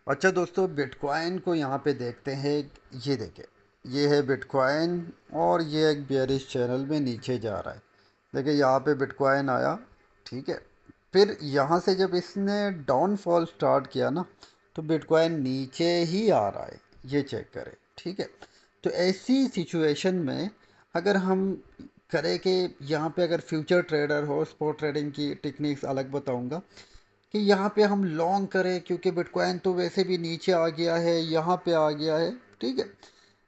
अच्छा दोस्तों, बिटकॉइन को यहाँ पे देखते हैं। ये देखें, ये है बिटकॉइन और ये एक बेयरिश चैनल में नीचे जा रहा है। देखिए यहाँ पे बिटकॉइन आया, ठीक है। फिर यहाँ से जब इसने डाउनफॉल स्टार्ट किया ना, तो बिटकॉइन नीचे ही आ रहा है। ये चेक करें, ठीक है। तो ऐसी सिचुएशन में अगर हम करें कि यहाँ पे अगर फ्यूचर ट्रेडर हो, स्पॉट ट्रेडिंग की टेक्निक्स अलग बताऊंगा कि यहाँ पे हम लॉन्ग करें, क्योंकि बिटकॉइन तो वैसे भी नीचे आ गया है, यहाँ पे आ गया है, ठीक है।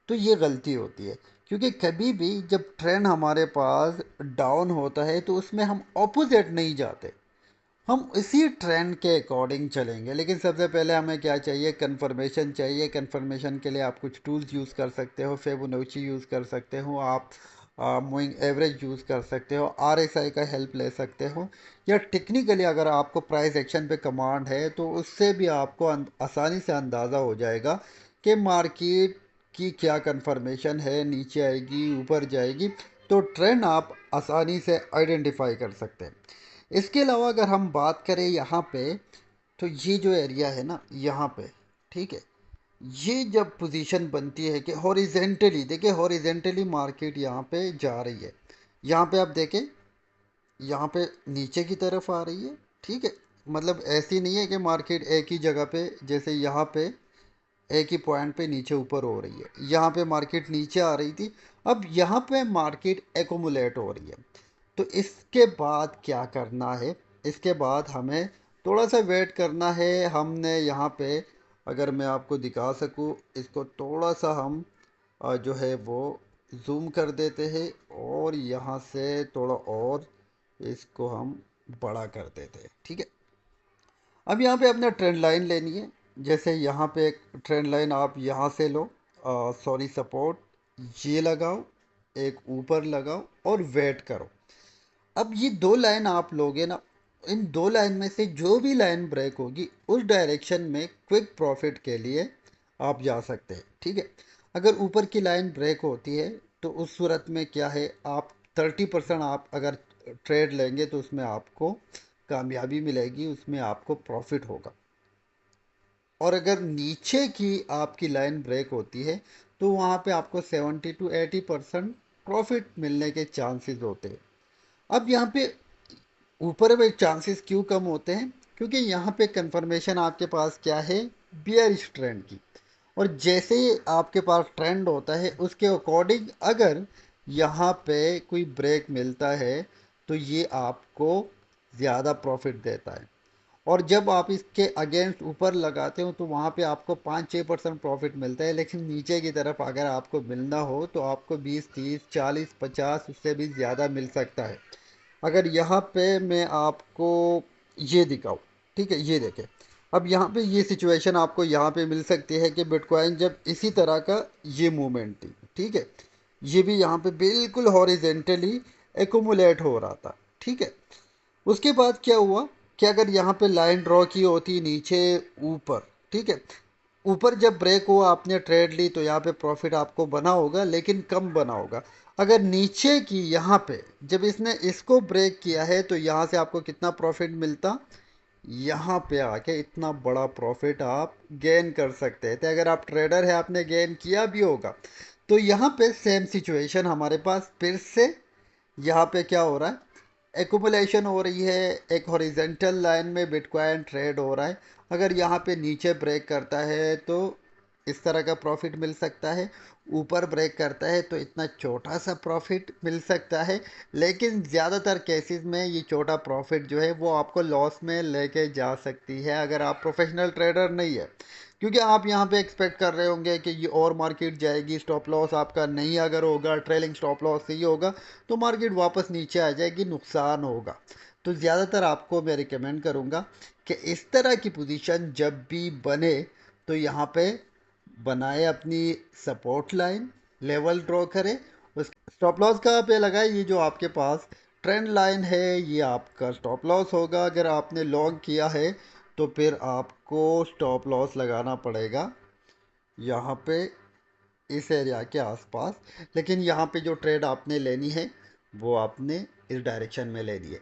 तो ये गलती होती है, क्योंकि कभी भी जब ट्रेंड हमारे पास डाउन होता है तो उसमें हम ऑपोजिट नहीं जाते, हम इसी ट्रेंड के अकॉर्डिंग चलेंगे। लेकिन सबसे पहले हमें क्या चाहिए? कंफर्मेशन चाहिए। कंफर्मेशन के लिए आप कुछ टूल्स यूज़ कर सकते हो, फिबोनाची यूज़ कर सकते हो आप, मूविंग एवरेज यूज़ कर सकते हो, आरएसआई का हेल्प ले सकते हो, या टेक्निकली अगर आपको प्राइस एक्शन पे कमांड है तो उससे भी आपको आसानी से अंदाज़ा हो जाएगा कि मार्केट की क्या कंफर्मेशन है, नीचे आएगी ऊपर जाएगी। तो ट्रेंड आप आसानी से आइडेंटिफाई कर सकते हैं। इसके अलावा अगर हम बात करें यहाँ पे, तो ये जो एरिया है ना यहाँ पे, ठीक है, ये जब पोजीशन बनती है कि हॉरिजेंटली, देखिए हॉरिजेंटली मार्केट यहाँ पे जा रही है, यहाँ पे आप देखें, यहाँ पे नीचे की तरफ आ रही है, ठीक है। मतलब ऐसी नहीं है कि मार्केट एक ही जगह पे, जैसे यहाँ पे एक ही पॉइंट पे नीचे ऊपर हो रही है, यहाँ पे मार्केट नीचे आ रही थी, अब यहाँ पे मार्केट एकोमुलेट हो रही है। तो इसके बाद क्या करना है? इसके बाद हमें थोड़ा सा वेट करना है। हमने यहाँ पे, अगर मैं आपको दिखा सकूँ, इसको थोड़ा सा हम जो है वो जूम कर देते हैं, और यहाँ से थोड़ा और इसको हम बड़ा कर देते हैं, ठीक है। अब यहाँ पे अपने ट्रेंड लाइन लेनी है। जैसे यहाँ पे एक ट्रेंड लाइन आप यहाँ से लो, सॉरी सपोर्ट, ये लगाओ, एक ऊपर लगाओ और वेट करो। अब ये दो लाइन आप लोगे ना, इन दो लाइन में से जो भी लाइन ब्रेक होगी उस डायरेक्शन में क्विक प्रॉफिट के लिए आप जा सकते हैं, ठीक है। अगर ऊपर की लाइन ब्रेक होती है तो उस सूरत में क्या है, आप 30% आप अगर ट्रेड लेंगे तो उसमें आपको कामयाबी मिलेगी, उसमें आपको प्रॉफिट होगा। और अगर नीचे की आपकी लाइन ब्रेक होती है तो वहाँ पे आपको 70 to 80% प्रॉफिट मिलने के चांसेस होते हैं। अब यहाँ पे ऊपर में चांसेस क्यों कम होते हैं? क्योंकि यहाँ पे कंफर्मेशन आपके पास क्या है, बियरिश ट्रेंड की। और जैसे ही आपके पास ट्रेंड होता है उसके अकॉर्डिंग अगर यहाँ पे कोई ब्रेक मिलता है तो ये आपको ज़्यादा प्रॉफिट देता है। और जब आप इसके अगेंस्ट ऊपर लगाते हो तो वहाँ पे आपको 5-6% प्रॉफिट मिलता है, लेकिन नीचे की तरफ अगर आपको मिलना हो तो आपको 20, 30, 40, 50 उससे भी ज़्यादा मिल सकता है। अगर यहाँ पे मैं आपको ये दिखाऊं, ठीक है, ये देखें। अब यहाँ पे ये सिचुएशन आपको यहाँ पे मिल सकती है कि बिटकॉइन जब इसी तरह का ये मूवमेंट थी, ठीक है, ये भी यहाँ पे बिल्कुल हॉरिजेंटली एकुमुलेट हो रहा था, ठीक है। उसके बाद क्या हुआ कि अगर यहाँ पे लाइन ड्रॉ की होती नीचे ऊपर, ठीक है, ऊपर जब ब्रेक हुआ आपने ट्रेड ली तो यहाँ पे प्रॉफिट आपको बना होगा, लेकिन कम बना होगा। अगर नीचे की यहाँ पे जब इसने इसको ब्रेक किया है तो यहाँ से आपको कितना प्रॉफिट मिलता? यहाँ पे आके इतना बड़ा प्रॉफिट आप गेन कर सकते थे। अगर आप ट्रेडर है, आपने गेन किया भी होगा। तो यहाँ पे सेम सिचुएशन हमारे पास फिर से यहाँ पे क्या हो रहा है, एकुमुलेशन हो रही है। एक हॉरिजेंटल लाइन में बिटकॉइन ट्रेड हो रहा है। अगर यहाँ पे नीचे ब्रेक करता है तो इस तरह का प्रॉफिट मिल सकता है, ऊपर ब्रेक करता है तो इतना छोटा सा प्रॉफिट मिल सकता है। लेकिन ज़्यादातर केसेस में ये छोटा प्रॉफिट जो है वो आपको लॉस में लेके जा सकती है अगर आप प्रोफेशनल ट्रेडर नहीं है। क्योंकि आप यहाँ पे एक्सपेक्ट कर रहे होंगे कि ये और मार्केट जाएगी, स्टॉप लॉस आपका नहीं अगर होगा, ट्रेलिंग स्टॉप लॉस सही होगा तो मार्केट वापस नीचे आ जाएगी, नुकसान होगा। तो ज़्यादातर आपको मैं रिकमेंड करूँगा कि इस तरह की पोजीशन जब भी बने तो यहाँ पे बनाए अपनी सपोर्ट लाइन, लेवल ड्रॉ करें, उस स्टॉप लॉस का पे लगाए। ये जो आपके पास ट्रेंड लाइन है ये आपका स्टॉप लॉस होगा। अगर आपने लॉन्ग किया है तो फिर आपको स्टॉप लॉस लगाना पड़ेगा यहाँ पे, इस एरिया के आसपास। लेकिन यहाँ पे जो ट्रेड आपने लेनी है वो आपने इस डायरेक्शन में लेनी है।